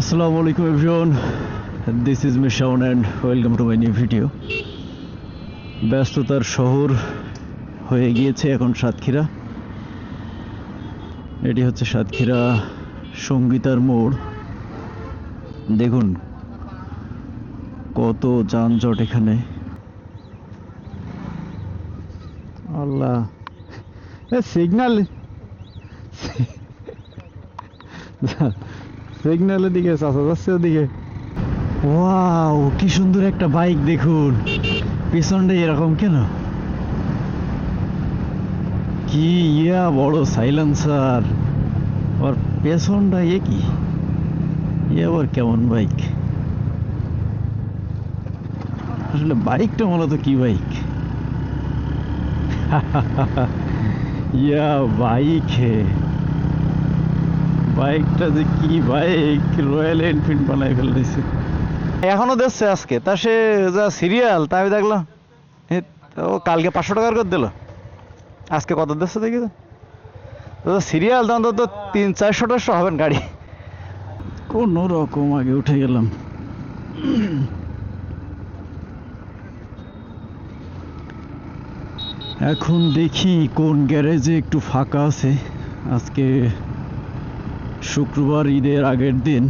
Assalamu alaikum everyone. This is Mishaun and welcome to my new video. ব্যস্ততার শহর হয়ে গিয়েছে এখন সাতক্ষীরা। এটি হচ্ছে সাতক্ষীরা সঙ্গীতার মোড়। দেখুন কত যানজট এখানে। আল্লাহ, সিগন্যাল সিগন্যালের দিকে চাচা যাচ্ছে ওদিকে। ওয়াও, কি সুন্দর একটা বাইক দেখুন। পিছনটা এরকম কেন? কি বড় সাইলেন্সার, আর পেছনটা কি আবার কেমন বাইক? আসলে বাইকটা মূলত কি বাইক? বাইক বাইকটা যে কি বাইক, রয়্যাল এনফিল্ড বানাই ফেলেছে। এখনো দেখছে আজকে তা সে যা সিরিয়াল, তাই আমি দেখলাম ও কালকে 500 টাকার করে দিল, আজকে কত দিচ্ছে দেখি তো সিরিয়াল দাম তো 300-400 হবেন গাড়ি। কোন রকম আগে উঠে গেলাম। এখন দেখি কোন গ্যারেজে একটু ফাঁকা আছে। আজকে শুক্রবার, ঈদের আগের দিন,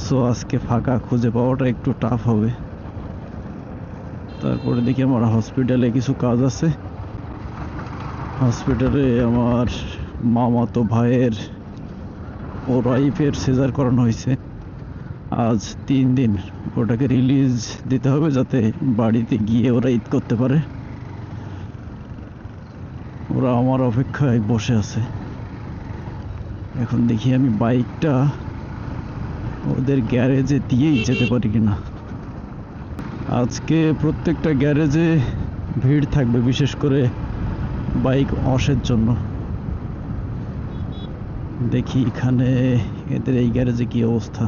সো আজকে ফাঁকা খুঁজে পাওয়াটা একটু টাফ হবে। তারপরে দেখি আমার হসপিটালে কিছু কাজ আছে। হসপিটালে আমার মামাতো ভাইয়ের ওর ওয়াইফের সিজার করানো হয়েছে। আজ 3 দিন ওটাকে রিলিজ দিতে হবে যাতে বাড়িতে গিয়ে ওরা ঈদ করতে পারে। ওরা আমার অপেক্ষায় বসে আছে। এখন দেখি আমি বাইকটা ওদের গ্যারেজে দিয়েই যেতে পারি কিনা। আজকে প্রত্যেকটা গ্যারেজে ভিড় থাকবে, বিশেষ করে বাইক ওয়াশের জন্য। দেখি এখানে এদের এই গ্যারেজে কি অবস্থা।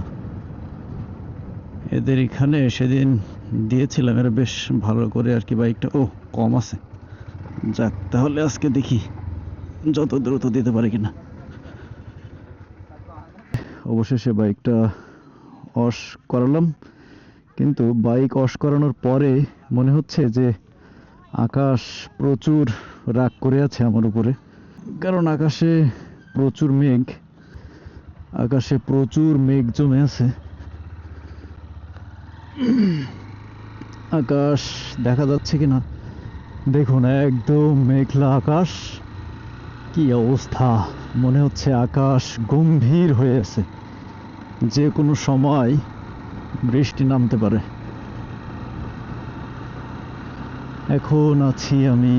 এদের এখানে সেদিন দিয়েছিলাম, এরা বেশ ভালো করে আর কি বাইকটা কম আছে। যাক, তাহলে আজকে দেখি যত দ্রুত দিতে পারে কিনা। অবশেষে বাইকটা ওয়াশ করালাম, কিন্তু বাইক ওয়াশ করানোর পরে মনে হচ্ছে যে আকাশ প্রচুর রাগ করে আছে আমার উপরে। কারণ আকাশে প্রচুর মেঘ জমে আছে। আকাশ দেখা যাচ্ছে কিনা দেখুন, একদম মেঘলা আকাশ। কি অবস্থা, মনে হচ্ছে আকাশ গম্ভীর হয়ে আছে, যে কোনো সময় বৃষ্টি নামতে পারে। এখন আছি আমি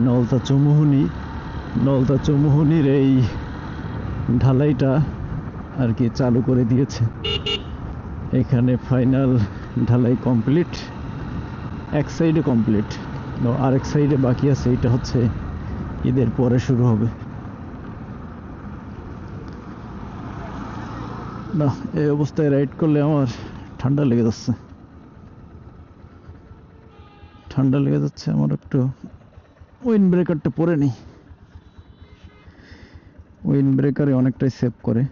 নলতা চৌমুহনীর এই ঢালাইটা আর কি চালু করে দিয়েছে। এখানে ফাইনাল ঢালাই কমপ্লিট, এক সাইডে কমপ্লিট, আরেক সাইডে বাকি আছে। এটা হচ্ছে ঈদের পরে শুরু হবে। না, এই অবস্থায় রাইড করলে আমার ঠান্ডা লেগে যাচ্ছে। আমার একটু উইন্ড ব্রেকারটা পরে নিই। উইন্ড ব্রেকারে অনেকটাই সেভ করে।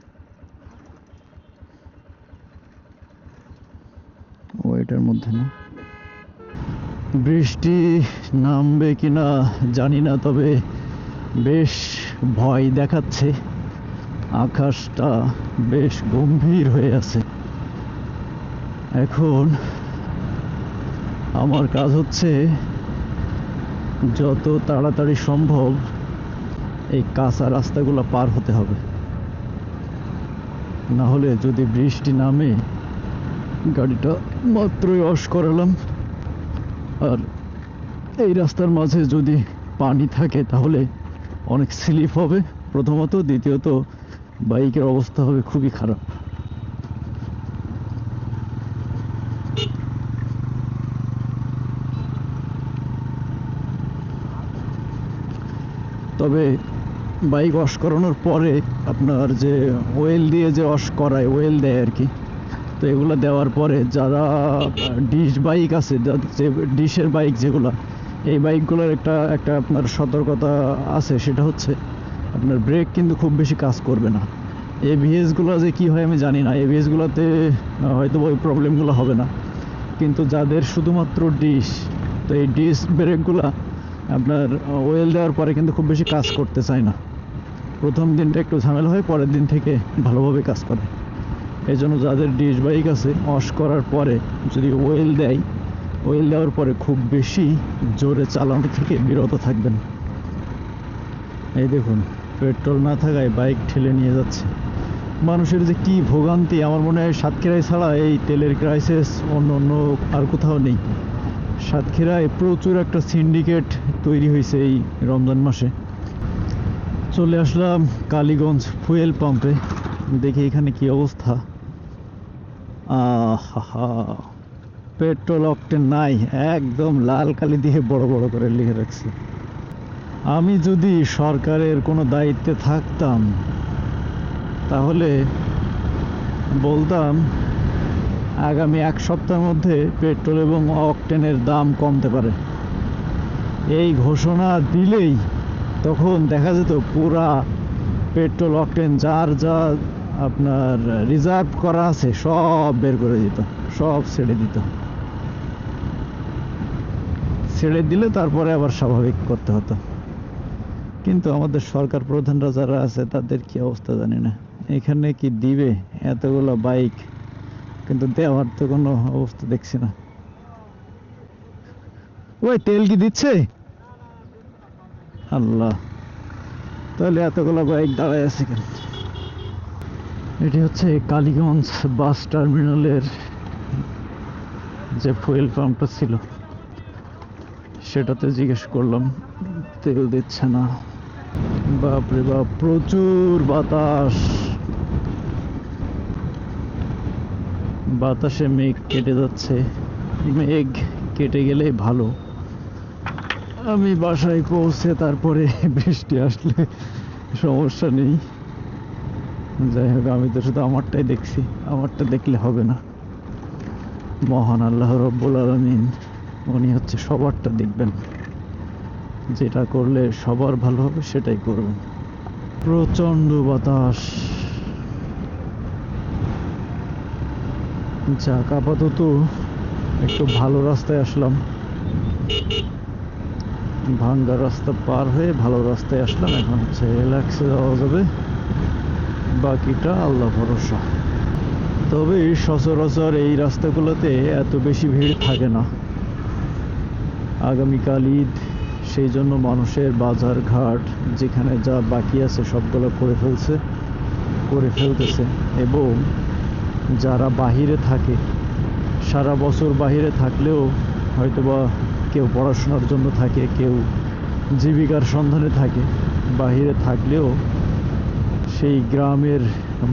এটার মধ্যে না, বৃষ্টি নামবে কিনা জানি না, তবে বেশ ভয় দেখাচ্ছে। আকাশটা বেশ গম্ভীর হয়ে আছে। এখন আমার কাজ হচ্ছে যত তাড়াতাড়ি সম্ভব এই কাঁচা রাস্তাগুলো পার হতে হবে, না হলে যদি বৃষ্টি নামে, গাড়িটা মাত্রই ওয়াশ করালাম, আর এই রাস্তার মাঝে যদি পানি থাকে তাহলে অনেক স্লিপ হবে প্রথমত, দ্বিতীয়ত বাইকের অবস্থা হবে খুবই খারাপ। তবে বাইক ওয়াশ করানোর পরে আপনার যে ওয়েল দিয়ে যে ওয়াশ করায়, ওয়েল দেয় আর কি, তো এগুলো দেওয়ার পরে যারা ডিশ বাইক আছে, যে ডিশের বাইক যেগুলো, এই বাইকগুলোর একটা আপনার সতর্কতা আছে, সেটা হচ্ছে আপনার ব্রেক কিন্তু খুব বেশি কাজ করবে না। এভিএস গুলো যে কি হয় আমি জানি না, এভিএস গুলোতে হয়তো ওই প্রবলেমগুলো হবে না, কিন্তু যাদের শুধুমাত্র ডিশ, তো এই ডিশ ব্রেকগুলো আপনার ওয়েল দেওয়ার পরে কিন্তু খুব বেশি কাজ করতে চায় না। প্রথম দিনটা একটু ঝামেলা হয়, পরের দিন থেকে ভালোভাবে কাজ করে। এই জন্য যাদের ডিশ বাইক আছে, ওয়াশ করার পরে যদি ওয়েল দেয়, ওয়েল দেওয়ার পরে খুব বেশি জোরে চালানো থেকে বিরত থাকবেন। এই দেখুন, পেট্রোল না থাকায় বাইক ঠেলে নিয়ে যাচ্ছে। মানুষের যে কি ভোগান্তি, আমার মনে হয় সাতক্ষীরায় ছাড়া এই তেলের ক্রাইসিস অন্য অন্য আর কোথাও নেই। সাতক্ষীরায় প্রচুর একটা সিন্ডিকেট তৈরি হয়েছে এই রমজান মাসে। চলে আসলাম কালীগঞ্জ ফুয়েল পাম্পে, দেখি এখানে কি অবস্থা। আহা, পেট্রোল অকটেন নাই, একদম লাল কালি দিয়ে বড় বড় করে লিখে রাখছে। আমি যদি সরকারের কোনো দায়িত্বে থাকতাম তাহলে বলতাম আগামী এক সপ্তাহের মধ্যে পেট্রোল এবং অকটেনের দাম কমতে পারে। এই ঘোষণা দিলেই তখন দেখা যেত পুরা পেট্রোল অকটেন যার যা আপনার রিজার্ভ করা আছে সব বের করে দিত, সব ছেড়ে দিত। ছেড়ে দিলে তারপরে আবার স্বাভাবিক করতে হতো। কিন্তু আমাদের সরকার প্রধানরা যারা আছে তাদের কি অবস্থা জানি না। এখানে কি দিবে এতগুলো বাইক, কিন্তু দেওয়ার তো কোনো অবস্থা দেখছি না। ওই তেল কি দিচ্ছে? আল্লাহ, তাহলে এতগুলো বাইক দাঁড়ায় আছে কেন? এটি হচ্ছে কালীগঞ্জ বাস টার্মিনালের যে ফুয়েল পাম্পটা ছিল, সেটাতে জিজ্ঞেস করলাম, তেল দিচ্ছে না। বাপরে বাপ, প্রচুর বাতাস, বাতাসে মেঘ কেটে যাচ্ছে। মেঘ কেটে গেলে ভালো, আমি বাসায় পৌঁছে তারপরে বৃষ্টি আসলে সমস্যা নেই। যাই হোক, আমি তো শুধু আমারটাই দেখছি, আমারটা দেখলে হবে না। মহান আল্লাহ রব্বুল আলামিন, উনি হচ্ছে সবারটা দেখবেন, যেটা করলে সবার ভালো হবে সেটাই করবেন। প্রচন্ড বাতাস। যাক, আপাতত একটু ভালো রাস্তায় আসলাম, ভাঙ্গা রাস্তা পার হয়ে ভালো রাস্তায় আসলাম। এখন হচ্ছে রিল্যাক্সে যাওয়া যাবে, বাকিটা আল্লাহ ভরসা। তবে সচরাচর এই রাস্তাগুলোতে এত বেশি ভিড় থাকে না। আগামীকাল ঈদ, সেই জন্য মানুষের বাজার ঘাট যেখানে যা বাকি আছে সবগুলো করে ফেলতেছে। এবং যারা বাহিরে থাকে, সারা বছর বাহিরে থাকলেও হয়তোবা কেউ পড়াশোনার জন্য থাকে, কেউ জীবিকার সন্ধানে থাকে, বাহিরে থাকলেও সেই গ্রামের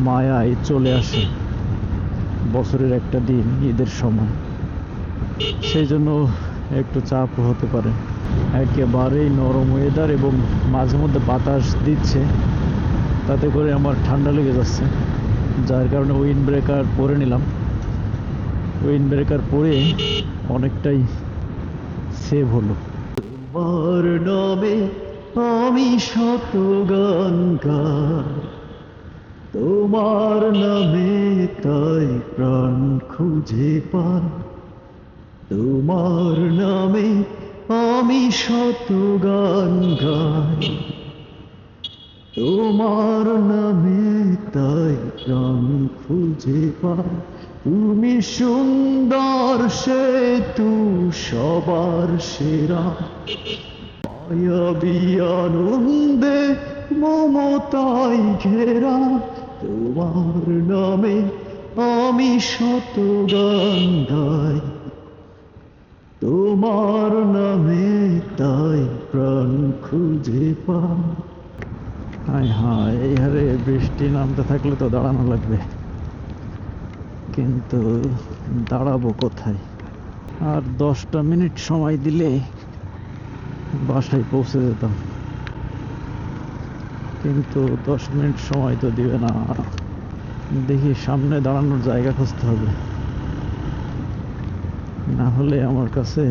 মায়ায় চলে আসে বছরের একটা দিন, ঈদের সময়। সেই জন্য একটু চাপ হতে পারে। একেবারেই নরম ওয়েদার এবং মাঝে মধ্যে বাতাস দিচ্ছে, তাতে করে আমার ঠান্ডা লেগে যাচ্ছে, যার কারণে উইন্ড ব্রেকার পরে নিলাম। উইন্ড ব্রেকার পরে অনেকটাই সেভ হলো। তোমার নামে আমি শত গান গাই, তোমার নামে তাই প্রাণ খুঁজে পাই। তোমার নামে আমি শত গান গাই, তোমার নামে তাই প্রাণ খুঁজে পাই। তুমি সুন্দর সেতু, সবার সেরা, মায়াবী আনন্দে মমতাই ঘেরা। তোমার নামে আমি শত গান গাই, তোমার নামে তাই প্রাণ খুঁজে পাই। হায় হায়, এই হারে বৃষ্টি নামতে থাকলে তো দাঁড়ানো লাগবে, কিন্তু দাঁড়াবো কোথায়? আর 10টা মিনিট সময় দিলে বাসায় পৌঁছে যেতাম, কিন্তু 10 মিনিট সময় তো দিবে না। দেখি সামনে দাঁড়ানোর জায়গা খুঁজতে হবে, না হলে আমার কাছে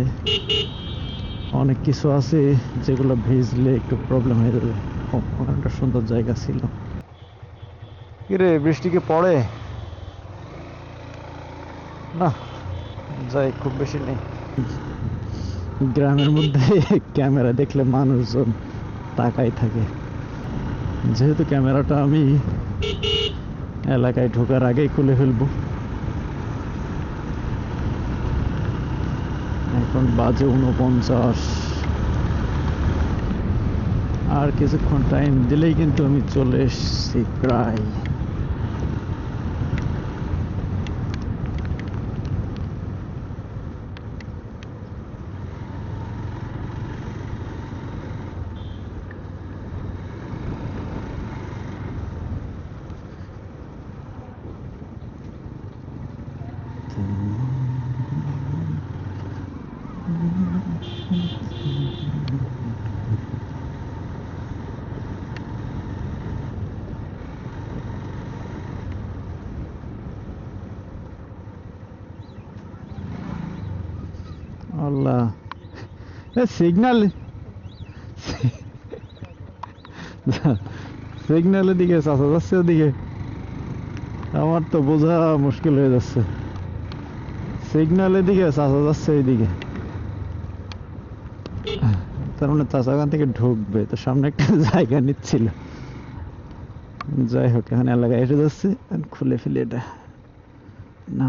অনেক কিছু আছে যেগুলো ভিজলে একটু প্রবলেম হয়ে যাবে। একটা সুন্দর জায়গা ছিল, কিরে বৃষ্টি কি পড়ে? না, যাই খুব বেশি নেই। গ্রামের মধ্যে ক্যামেরা দেখলে মানুষজন তাকাই থাকে। যেহেতু ক্যামেরাটা আমি এলাকায় ঢোকার আগেই খুলে ফেলবো। এখন বাজে 49। আর কিছুক্ষণ টাইম দিলেই কিন্তু আমি চলে এসছি প্রায়। আল্লাহ, সিগন্যাল সিগন্যালের দিকে চাচা যাচ্ছে ওদিকে। আমার তো বোঝা মুশকিল হয়ে যাচ্ছে। সিগন্যালের দিকে চাচা যাচ্ছে এইদিকে, তার মানে চাচা ওখান থেকে ঢুকবে, তো সামনে একটা জায়গা নিচ্ছিল। যাই হোক, এখন এলাকায় এসে যাচ্ছে, খুলে ফেলি এটা না।